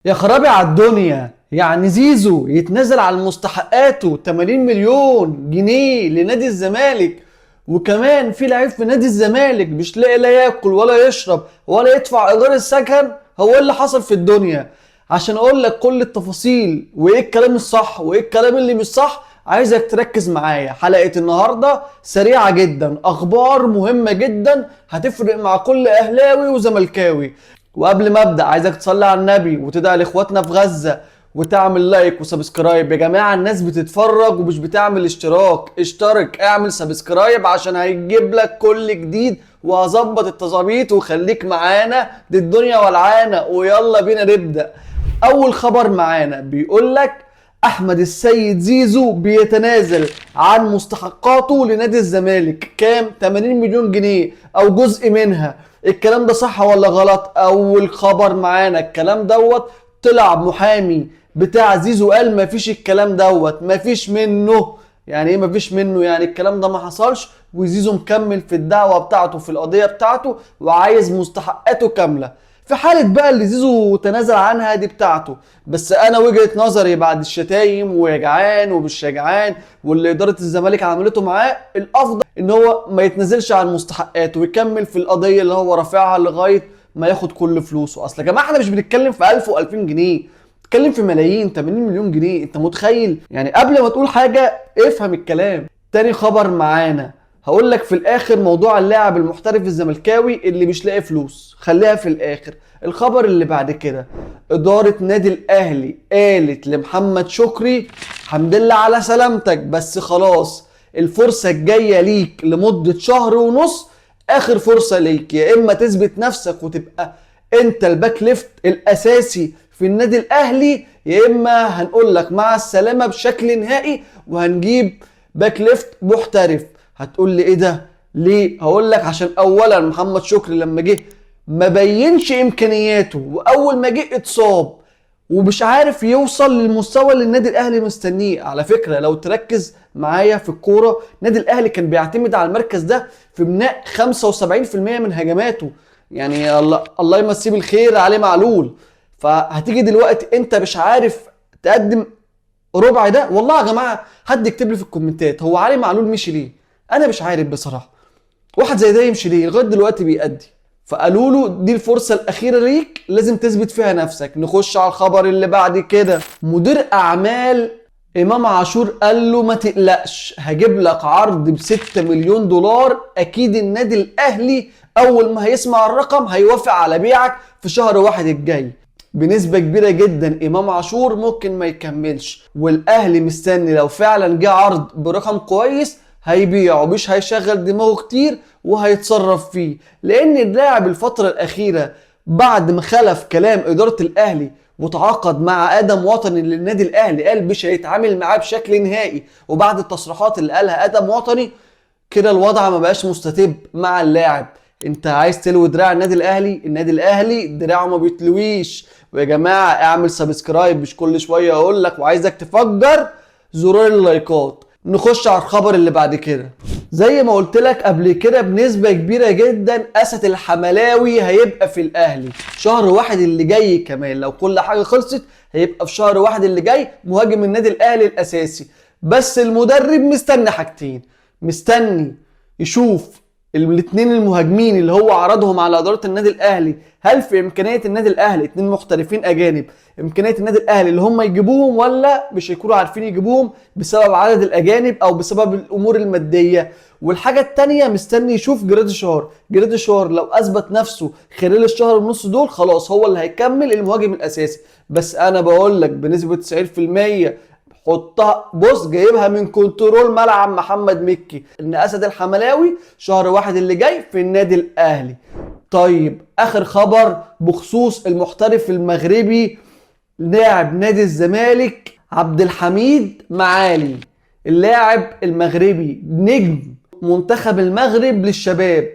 يا خرابي على الدنيا، يعني زيزو يتنازل عن مستحقاته 80 مليون جنيه لنادي الزمالك، وكمان في لعيب في نادي الزمالك مش لاقي لا ياكل ولا يشرب ولا يدفع ايجار السكن. هو إيه اللي حصل في الدنيا؟ عشان اقول لك كل التفاصيل وايه الكلام الصح وايه الكلام اللي مش صح، عايزك تركز معايا. حلقة النهاردة سريعة جدا، اخبار مهمة جدا هتفرق مع كل اهلاوي وزملكاوي. وقبل ما ابدا عايزك تصلي على النبي وتدعي لاخواتنا في غزه وتعمل لايك وسبسكرايب. يا جماعه الناس بتتفرج ومش بتعمل اشتراك، اشترك اعمل سبسكرايب عشان هيجيب لك كل جديد، وهظبط التظابيط وخليك معانا. دي الدنيا ولعانه، ويلا بينا نبدا. اول خبر معانا بيقول لك احمد السيد زيزو بيتنازل عن مستحقاته لنادي الزمالك. كام؟ 80 مليون جنيه او جزء منها. الكلام ده صح ولا غلط؟ اول خبر معانا الكلام دوت طلع محامي بتاع زيزو قال مفيش الكلام دوت، مفيش منه. يعني ايه مفيش منه؟ يعني الكلام ده ما حصلش، وزيزو مكمل في الدعوة بتاعته في القضية بتاعته وعايز مستحقاته كاملة. في حالة بقى اللي زيزو تنازل عنها دي بتاعته. بس انا وجهة نظري بعد الشتايم ويا جعان ومش جعان واللي ادارة الزمالك عملته معاه، الافضل ان هو ما يتنازلش عن مستحقاته ويكمل في القضية اللي هو رافعها لغاية ما ياخد كل فلوسه. اصل يا جماعة احنا مش بنتكلم في 1000 و2000 جنيه، بنتكلم في ملايين، 80 مليون جنيه. انت متخيل؟ يعني قبل ما تقول حاجة افهم الكلام. تاني خبر معانا هقول لك في الاخر موضوع اللاعب المحترف الزملكاوي اللي مش لاقي فلوس، خليها في الاخر. الخبر اللي بعد كده ادارة نادي الاهلي قالت لمحمد شكري الحمد لله على سلامتك، بس خلاص الفرصة الجاية ليك لمدة شهر ونص اخر فرصة ليك، يا اما تثبت نفسك وتبقى انت الباك ليفت الاساسي في النادي الاهلي، يا اما هنقول لك مع السلامة بشكل نهائي وهنجيب باك ليفت محترف. هتقول لي ايه ده؟ ليه؟ هقول لك عشان اولا محمد شكري لما جه ما بينش امكانياته، واول ما جه اتصاب ومش عارف يوصل للمستوى اللي النادي الاهلي مستنيه. على فكره لو تركز معايا في الكوره، النادي الاهلي كان بيعتمد على المركز ده في بناء 75% من هجماته. يعني الله يمسيه بالخير علي معلول. فهتيجي دلوقتي انت مش عارف تقدم ربع ده. والله يا جماعه حد يكتب لي في الكومنتات هو علي معلول مشي ليه؟ انا مش عارف بصراحه. واحد زي ده يمشي ليه؟ لغايه دلوقتي بيأدي. فقالوا له دي الفرصه الاخيره ليك لازم تثبت فيها نفسك. نخش على الخبر اللي بعد كده. مدير اعمال امام عاشور قال له ما تقلقش هجيب لك عرض ب6 مليون دولار، اكيد النادي الاهلي اول ما هيسمع الرقم هيوافق على بيعك في شهر واحد الجاي. بنسبة كبيرة جدا امام عاشور ممكن ما يكملش، والاهلي مستني لو فعلا جه عرض برقم كويس هيبيعه، مش هيشغل دماغه كتير وهيتصرف فيه. لان اللاعب الفترة الاخيرة بعد ما خلف كلام ادارة الاهلي وتعاقد مع ادم وطني للنادي الاهلي قال مش هيتعامل معاه بشكل نهائي، وبعد التصريحات اللي قالها ادم وطني كده الوضع ما بقاش مستتب مع اللاعب. انت عايز تلوي دراع النادي الاهلي؟ النادي الاهلي دراعه ما بيتلويش. ويا جماعه اعمل سبسكرايب، مش كل شويه اقول لك، وعايزك تفجر زرار اللايكات. نخش على الخبر اللي بعد كده. زي ما قلت لك قبل كده بنسبه كبيره جدا اسد الحملاوي هيبقى في الاهلي شهر واحد اللي جاي. كمان لو كل حاجه خلصت هيبقى في شهر واحد اللي جاي مهاجم النادي الاهلي الاساسي. بس المدرب مستني حاجتين، مستني يشوف الاثنين المهاجمين اللي هو عرضهم على اداره النادي الاهلي، هل في امكانيه النادي الاهلي اثنين محترفين اجانب، امكانيه النادي الاهلي اللي هم يجيبوهم، ولا مش هيكونوا عارفين يجيبوهم بسبب عدد الاجانب او بسبب الامور الماديه. والحاجه الثانيه مستني يشوف جراديشار لو اثبت نفسه خلال الشهر ونص دول خلاص هو اللي هيكمل المهاجم الاساسي. بس انا بقول لك بنسبه 90% حطها، بص جايبها من كنترول ملعب محمد مكي، ان اسد الحملاوي شهر واحد اللي جاي في النادي الاهلي. طيب اخر خبر بخصوص المحترف المغربي لاعب نادي الزمالك عبد الحميد معالي. اللاعب المغربي نجم منتخب المغرب للشباب،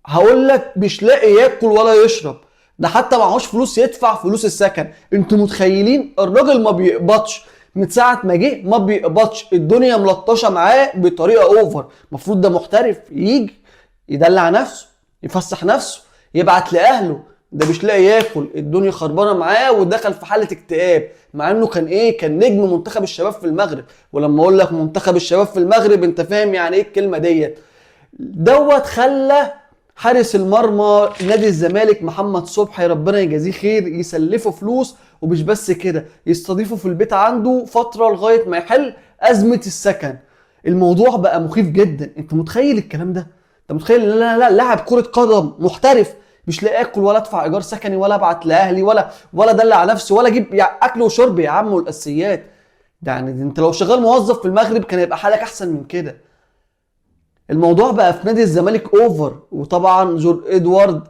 هقول لك مش لاقي ياكل ولا يشرب، ده حتى معهوش فلوس يدفع فلوس السكن. انتوا متخيلين؟ الراجل ما بيقبضش من ساعه ما جه، ما بيقبضش، الدنيا ملطشه معاه بطريقه اوفر. المفروض ده محترف يجي يدلع نفسه، يفسح نفسه، يبعت لاهله، ده مش لاقي ياكل، الدنيا خربانه معاه ودخل في حاله اكتئاب، مع انه كان ايه، كان نجم منتخب الشباب في المغرب. ولما اقول لك منتخب الشباب في المغرب انت فاهم يعني ايه الكلمه ديت. دوت خلى حارس المرمى نادي الزمالك محمد صبحي ربنا يجازيه خير يسلفه فلوس، ومش بس كده، يستضيفه في البيت عنده فتره لغايه ما يحل ازمه السكن. الموضوع بقى مخيف جدا. انت متخيل الكلام ده؟ انت متخيل ان لا لاعب كره قدم محترف مش لاقي اكل ولا ادفع ايجار سكني ولا ابعت لاهلي ولا ادلع على نفسي ولا اجيب اكل وشرب يا عم والاساسيات؟ يعني انت لو شغال موظف في المغرب كان يبقى حالك احسن من كده. الموضوع بقى في نادي الزمالك اوفر، وطبعا جون ادوارد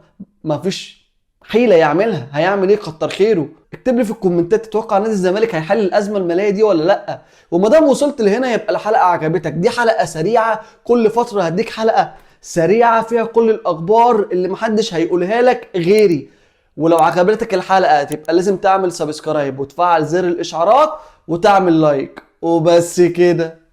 ما فيش حيله يعملها، هيعمل ايه؟ كتر خيره. اكتب لي في الكومنتات تتوقع نادي الزمالك هيحل الازمه الماليه دي ولا لا. وما دام وصلت لهنا يبقى الحلقه عجبتك. دي حلقه سريعه، كل فتره هديك حلقه سريعه فيها كل الاخبار اللي محدش هيقولها لك غيري. ولو عجبتك الحلقه تبقى لازم تعمل سبسكرايب وتفعل زر الاشعارات وتعمل لايك، وبس كده.